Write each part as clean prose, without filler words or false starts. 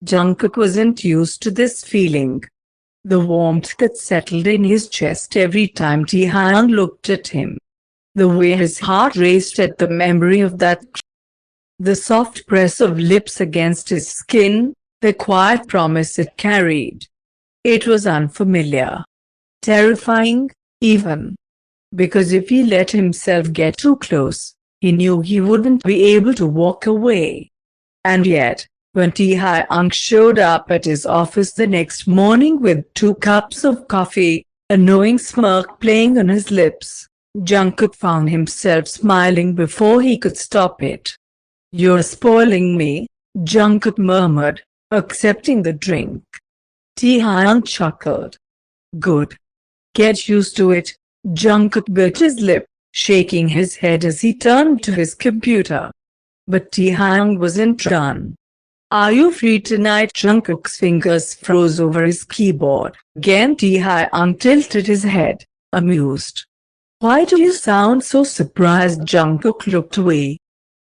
Jungkook wasn't used to this feeling. The warmth that settled in his chest every time Taehyung looked at him. The way his heart raced at the memory of that. The soft press of lips against his skin, the quiet promise it carried. It was unfamiliar. Terrifying, even. Because if he let himself get too close, he knew he wouldn't be able to walk away. And yet, when Taehyung showed up at his office the next morning with 2 cups of coffee, a knowing smirk playing on his lips, Jungkook found himself smiling before he could stop it. "You're spoiling me," Jungkook murmured, accepting the drink. Taehyung chuckled. "Good. Get used to it." Jungkook bit his lip, shaking his head as he turned to his computer. But Taehyung wasn't done. "Are you free tonight?" Jungkook's fingers froze over his keyboard. Again Taehyung tilted his head, amused. "Why do you sound so surprised?" Jungkook looked away.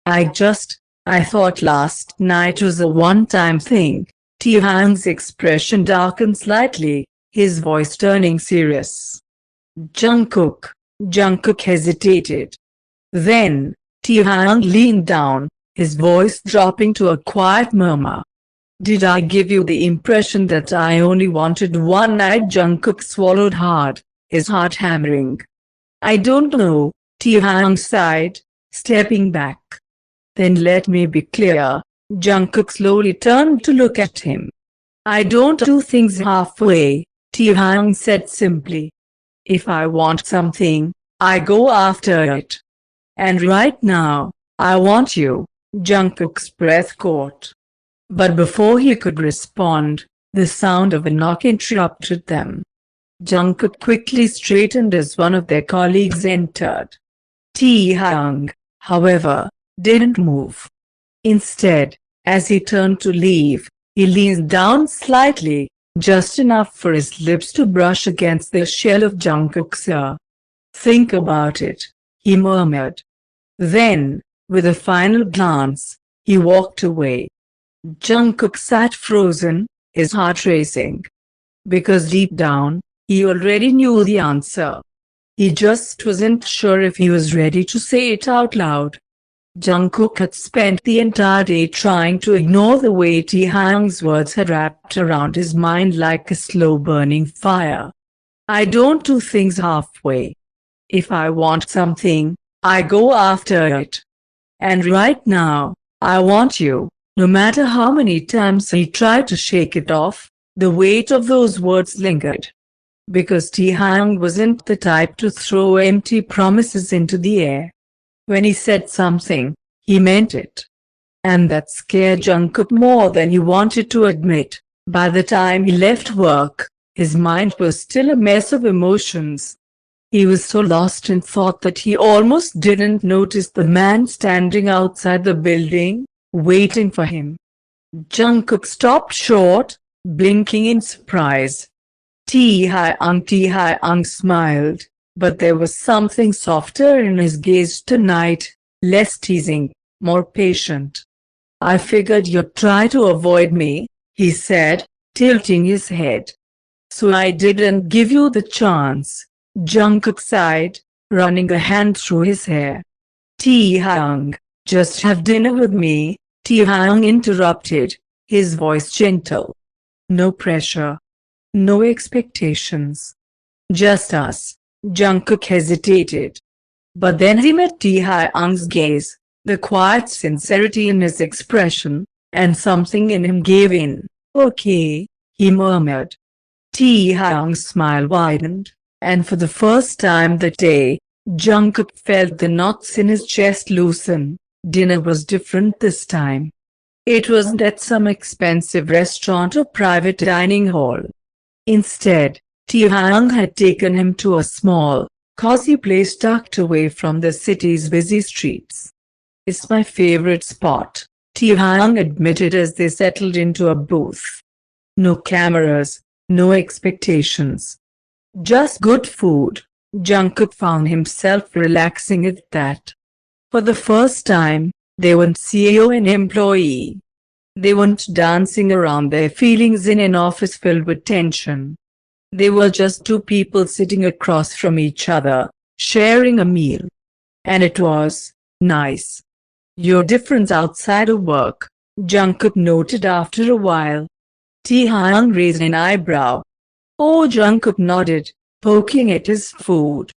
I thought last night was a one-time thing." Taehyung's expression darkened slightly, his voice turning serious. Jungkook hesitated. Then, Taehyung leaned down, his voice dropping to a quiet murmur. "Did I give you the impression that I only wanted one night?" Jungkook swallowed hard, his heart hammering. "I don't know," Taehyung sighed, stepping back. "Then let me be clear." Jungkook slowly turned to look at him. "I don't do things halfway," Taehyung said simply. "If I want something, I go after it. And right now, I want you." Jungkook's breath caught. But before he could respond, the sound of a knock interrupted them. Jungkook quickly straightened as one of their colleagues entered. Taehyung, however, didn't move. Instead, as he turned to leave, he leaned down slightly, just enough for his lips to brush against the shell of Jungkook's ear. "Think about it," he murmured. Then, with a final glance, he walked away. Jungkook sat frozen, his heart racing. Because deep down, he already knew the answer. He just wasn't sure if he was ready to say it out loud. Jungkook had spent the entire day trying to ignore the way Taehyung's words had wrapped around his mind like a slow-burning fire. "I don't do things halfway. If I want something, I go after it. And right now, I want you." No matter how many times he tried to shake it off, the weight of those words lingered. Because Taehyung wasn't the type to throw empty promises into the air. When he said something, he meant it. And that scared Jungkook more than he wanted to admit. By the time he left work, his mind was still a mess of emotions. He was so lost in thought that he almost didn't notice the man standing outside the building, waiting for him. Jungkook stopped short, blinking in surprise. Taehyung smiled, but there was something softer in his gaze tonight, less teasing, more patient. "I figured you'd try to avoid me," he said, tilting his head. "So I didn't give you the chance." Jungkook sighed, running a hand through his hair. "Taehyung, just have dinner with me," Taehyung interrupted, his voice gentle. "No pressure. No expectations. Just us." Jungkook hesitated. But then he met Taehyung's gaze, the quiet sincerity in his expression, and something in him gave in. "Okay," he murmured. Taehyung's smile widened, and for the first time that day, Jungkook felt the knots in his chest loosen. Dinner was different this time. It wasn't at some expensive restaurant or private dining hall. Instead, Taehyung had taken him to a small, cozy place tucked away from the city's busy streets. "It's my favorite spot," Taehyung admitted as they settled into a booth. No cameras, no expectations. Just good food. Jungkook found himself relaxing at that. For the first time, they weren't CEO and employee. They weren't dancing around their feelings in an office filled with tension. They were just two people sitting across from each other, sharing a meal. And it was nice. "Your difference outside of work," Jungkook noted after a while. Taehyung raised an eyebrow. Oh, Jungkook nodded, poking at his food.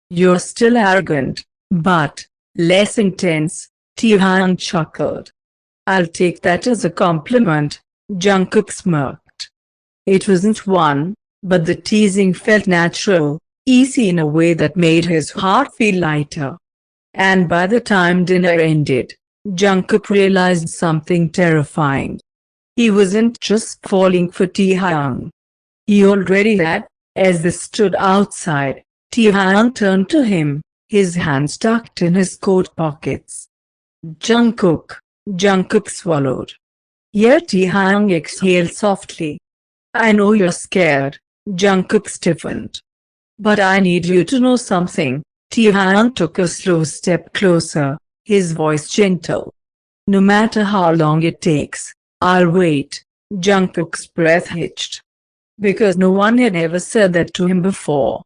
"You're still arrogant, but less intense," Taehyung chuckled. "I'll take that as a compliment," Jungkook smirked. It wasn't one, but the teasing felt natural, easy in a way that made his heart feel lighter. And by the time dinner ended, Jungkook realized something terrifying. He wasn't just falling for Taehyung. He already had. As they stood outside, Taehyung turned to him, his hands tucked in his coat pockets. Jungkook swallowed. "Yeah." Taehyung exhaled softly. "I know you're scared." Jungkook stiffened. "But I need you to know something." Taehyung took a slow step closer, his voice gentle. "No matter how long it takes, I'll wait." Jungkook's breath hitched. Because no one had ever said that to him before.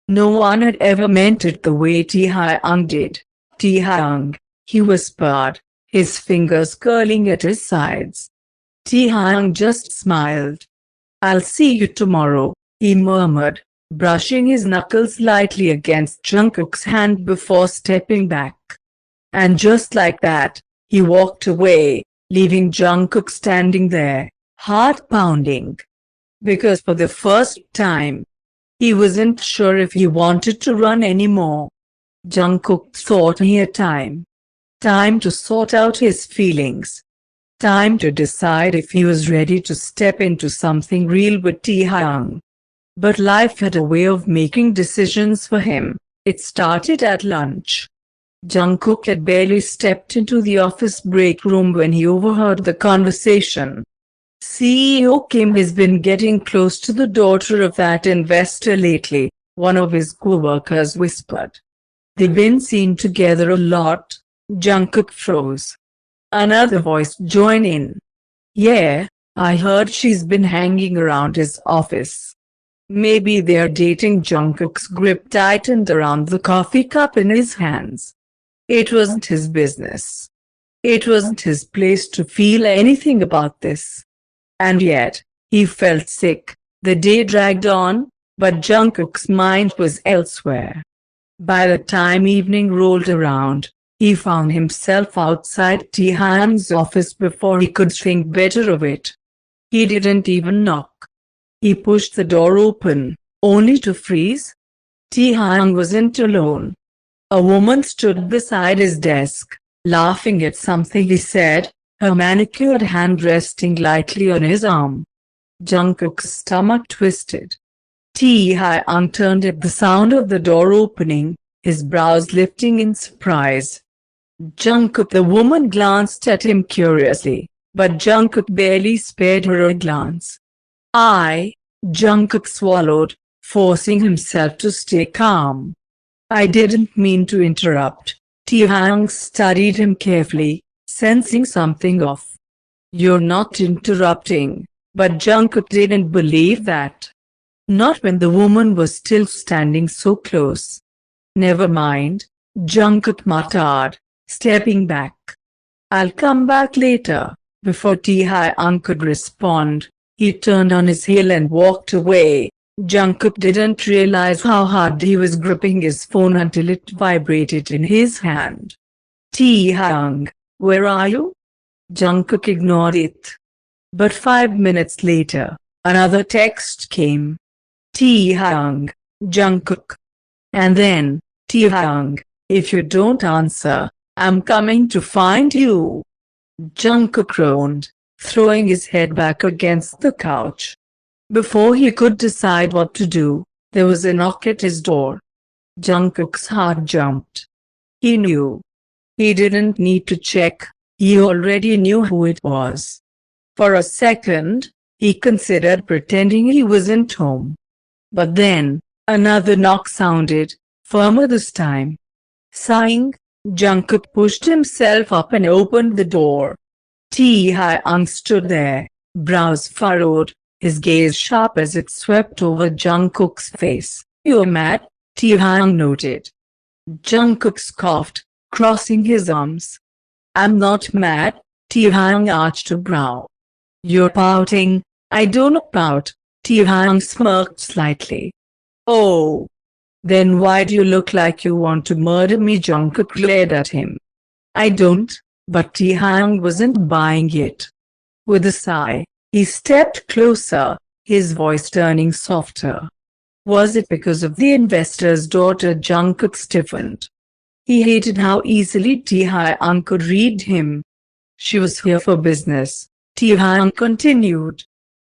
No one had ever meant it the way Taehyung did. "Taehyung," he whispered, his fingers curling at his sides. Taehyung just smiled. "I'll see you tomorrow," he murmured, brushing his knuckles lightly against Jungkook's hand before stepping back. And just like that, he walked away, leaving Jungkook standing there, heart pounding. Because for the first time, he wasn't sure if he wanted to run anymore. Jungkook thought he had time. Time to sort out his feelings. Time to decide if he was ready to step into something real with Taehyung. But life had a way of making decisions for him. It started at lunch. Jungkook had barely stepped into the office break room when he overheard the conversation. "CEO Kim has been getting close to the daughter of that investor lately," one of his co-workers whispered. "They've been seen together a lot." Jungkook froze. Another voice joined in. "Yeah, I heard she's been hanging around his office." "Maybe they're dating." Jungkook's grip tightened around the coffee cup in his hands. It wasn't his business. It wasn't his place to feel anything about this. And yet, he felt sick. The day dragged on, but Jungkook's mind was elsewhere. By the time evening rolled around, he found himself outside Taehyung's office before he could think better of it. He didn't even knock. He pushed the door open, only to freeze. Taehyung wasn't alone. A woman stood beside his desk, laughing at something he said, her manicured hand resting lightly on his arm. Jungkook's stomach twisted. Taehyung turned at the sound of the door opening, his brows lifting in surprise. "Jungkook." The woman glanced at him curiously, but Jungkook barely spared her a glance. Jungkook swallowed, forcing himself to stay calm. "I didn't mean to interrupt." Taehyung studied him carefully, sensing something off. "You're not interrupting." But Jungkook didn't believe that. Not when the woman was still standing so close. "Never mind," Jungkook muttered, stepping back. "I'll come back later." Before Taehyung could respond, he turned on his heel and walked away. Jungkook didn't realize how hard he was gripping his phone until it vibrated in his hand. "Taehyung, where are you?" Jungkook ignored it. But 5 minutes later, another text came. "Taehyung, Jungkook." And then, "Taehyung, if you don't answer, I'm coming to find you." Jungkook groaned, throwing his head back against the couch. Before he could decide what to do, there was a knock at his door. Jungkook's heart jumped. He knew. He didn't need to check, he already knew who it was. For a second, he considered pretending he wasn't home. But then, another knock sounded, firmer this time. Sighing, Jungkook pushed himself up and opened the door. Taehyung stood there, brows furrowed, his gaze sharp as it swept over Jungkook's face. "You're mad?" Taehyung noted. Jungkook scoffed, crossing his arms. "I'm not mad." Taehyung arched a brow. "You're pouting." "I don't pout." Taehyung smirked slightly. "Oh. Then why do you look like you want to murder me?" Jungkook glared at him. "I don't." But Taehyung wasn't buying it. With a sigh, he stepped closer, his voice turning softer. Was it because of the investor's daughter? Jungkook stiffened. He hated how easily Taehyung could read him. "She was here for business," Taehyung continued.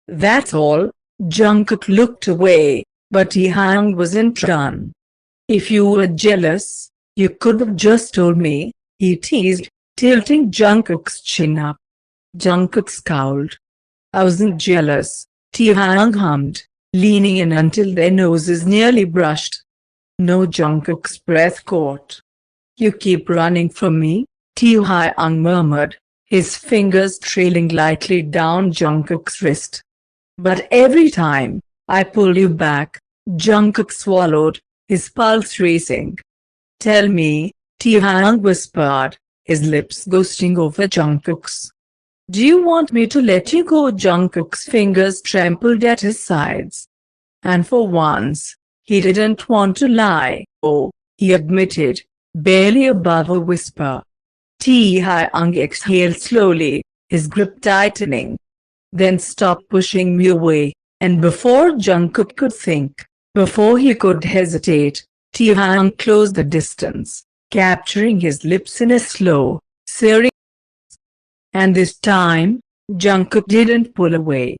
"That's all." Jungkook looked away, but Taehyung wasn't done. "If you were jealous, you could have just told me," he teased, tilting Jungkook's chin up. Jungkook scowled. "I wasn't jealous," Taehyung hummed, leaning in until their noses nearly brushed. "No." Jungkook's breath caught. "You keep running from me," Taehyung murmured, his fingers trailing lightly down Jungkook's wrist. "But every time I pull you back." Jungkook swallowed, his pulse racing. "Tell me," Taehyung whispered, his lips ghosting over Jungkook's. "Do you want me to let you go?" Jungkook's fingers trembled at his sides. And for once, he didn't want to lie. "Oh," he admitted, barely above a whisper. Taehyung exhaled slowly, his grip tightening. "Then stop pushing me away." And before Jungkook could think, before he could hesitate, Taehyung closed the distance, capturing his lips in a slow, searing. And this time, Jungkook didn't pull away.